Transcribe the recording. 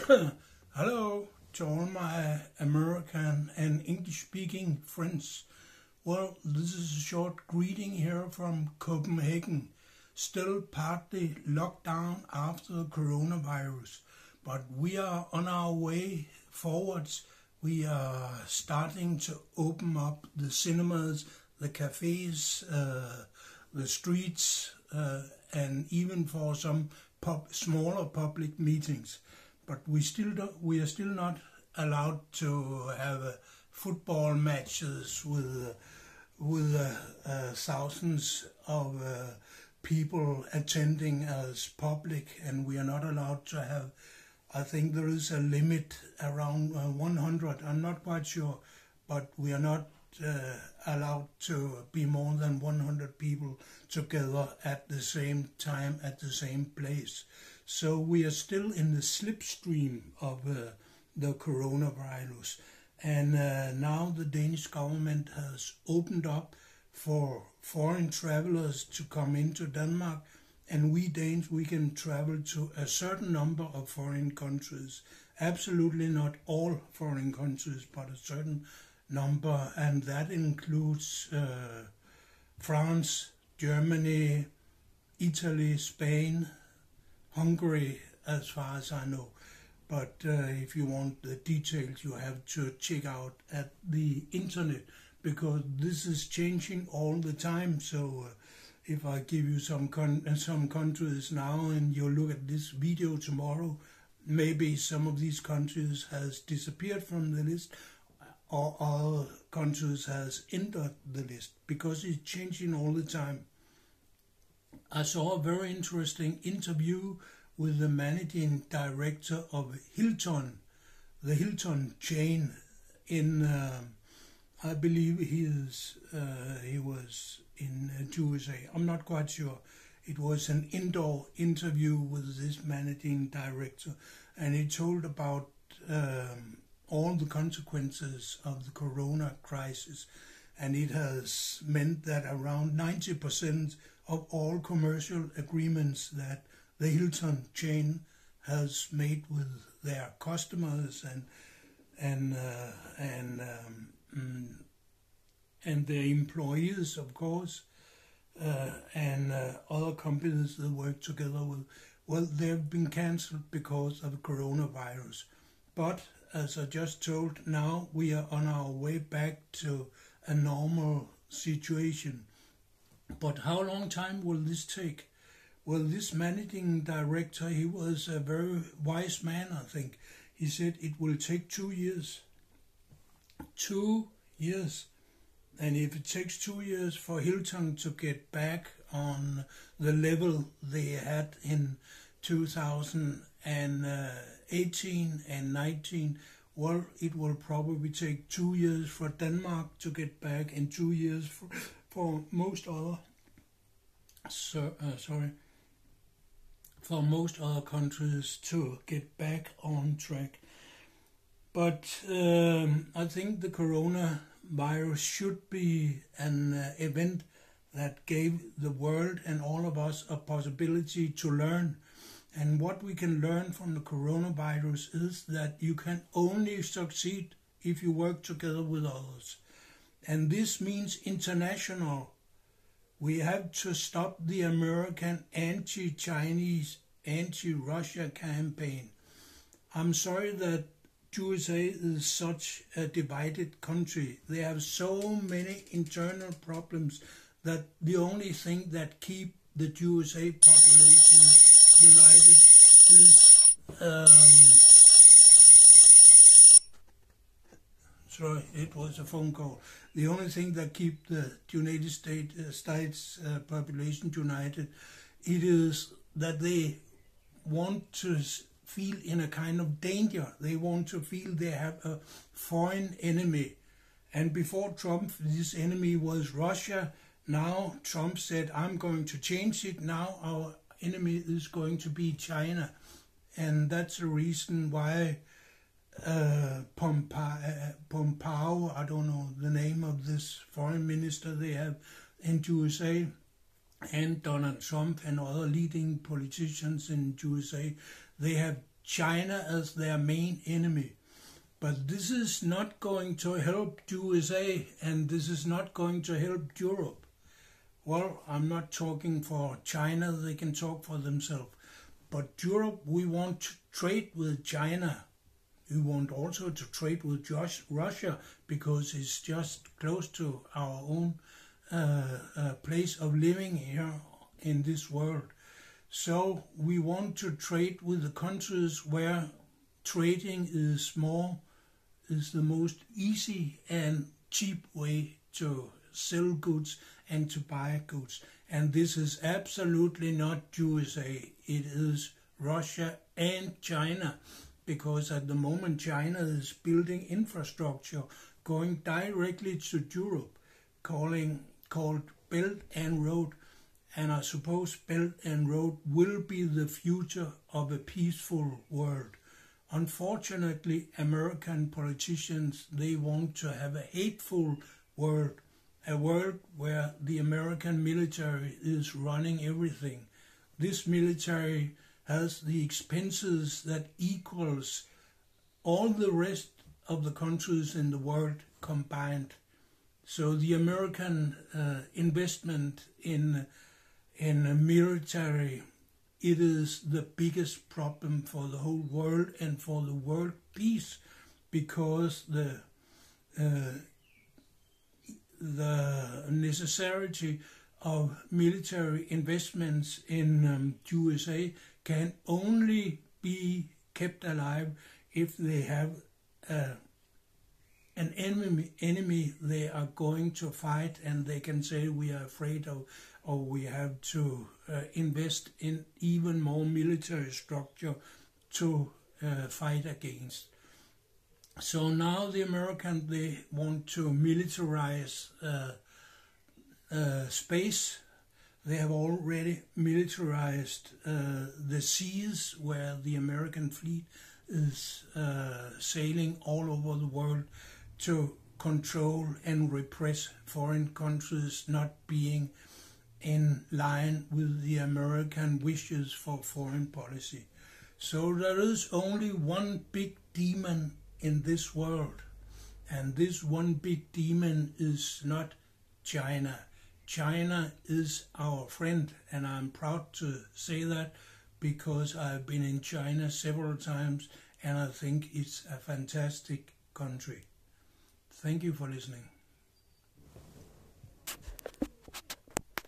Hello to all my American and English-speaking friends. Well, this is a short greeting here from Copenhagen, still partly locked down after the coronavirus, but we are on our way forwards. We are starting to open up the cinemas, the cafes, the streets, and even for some smaller public meetings. But we are still not allowed to have football matches with thousands of people attending as public, and we are not allowed to have. I think there is a limit around 100. I'm not quite sure, but we are not allowed to be more than 100 people together at the same time at the same place. So we are still in the slipstream of the coronavirus, and now the Danish government has opened up for foreign travelers to come into Denmark, and we Danes, we can travel to a certain number of foreign countries. Absolutely not all foreign countries, but a certain number, and that includes France, Germany, Italy, Spain, Hungary, as far as I know. But if you want the details, you have to check out at the internet, because this is changing all the time. So if I give you some countries now and you look at this video tomorrow, maybe some of these countries has disappeared from the list, or other countries has entered the list, because it's changing all the time. I saw a very interesting interview with the managing director of Hilton, the Hilton chain in, I believe he was in USA. I'm not quite sure. It was an indoor interview with this managing director, and he told about all the consequences of the corona crisis, and it has meant that around 90% of all commercial agreements that the Hilton chain has made with their customers and their employees, of course, and other companies that work together with, well, they've been cancelled because of coronavirus. But as I just told, now we are on our way back to a normal situation. But how long time will this take? Well, this managing director, he was a very wise man, I think. He said it will take 2 years. 2 years. And if it takes 2 years for Hilton to get back on the level they had in 2018 and 19, well, it will probably take 2 years for Denmark to get back, and 2 years for most other for most other countries to get back on track. But I think the coronavirus should be an event that gave the world and all of us a possibility to learn. And what we can learn from the coronavirus is that you can only succeed if you work together with others. And this means international. We have to stop the American anti-Chinese, anti-Russia campaign. I'm sorry that USA is such a divided country. They have so many internal problems that the only thing that keep the USA population united is sorry, it was a phone call. The only thing that keep the United States population united, it is that they want to feel in a kind of danger. They want to feel they have a foreign enemy. And before Trump, this enemy was Russia. Now Trump said, I'm going to change it. Now our enemy is going to be China. And that's the reason why Pompeo, I don't know the name of this foreign minister they have in USA, and Donald Trump and other leading politicians in USA, they have China as their main enemy. But this is not going to help USA, and this is not going to help Europe. Well, I'm not talking for China, they can talk for themselves. But Europe, we want to trade with China. We want also to trade with Russia, because it's just close to our own place of living here in this world. So we want to trade with the countries where trading is the most easy and cheap way to sell goods and to buy goods. And this is absolutely not USA, it is Russia and China, because at the moment China is building infrastructure going directly to Europe, called Belt and Road. And I suppose Belt and Road will be the future of a peaceful world. Unfortunately, American politicians, they want to have a hateful world, a world where the American military is running everything. This military has the expenses that equals all the rest of the countries in the world combined. So the American investment in military, it is the biggest problem for the whole world and for the world peace, because the necessity of military investments in USA can only be kept alive if they have an enemy they are going to fight, and they can say we are afraid of, or we have to invest in even more military structure to fight against. So now the Americans, they want to militarize space. They have already militarized the seas, where the American fleet is sailing all over the world to control and repress foreign countries not being in line with the American wishes for foreign policy. So there is only one big demon in this world, and this one big demon is not China. China is our friend, and I'm proud to say that, because I've been in China several times, and I think it's a fantastic country. Thank you for listening.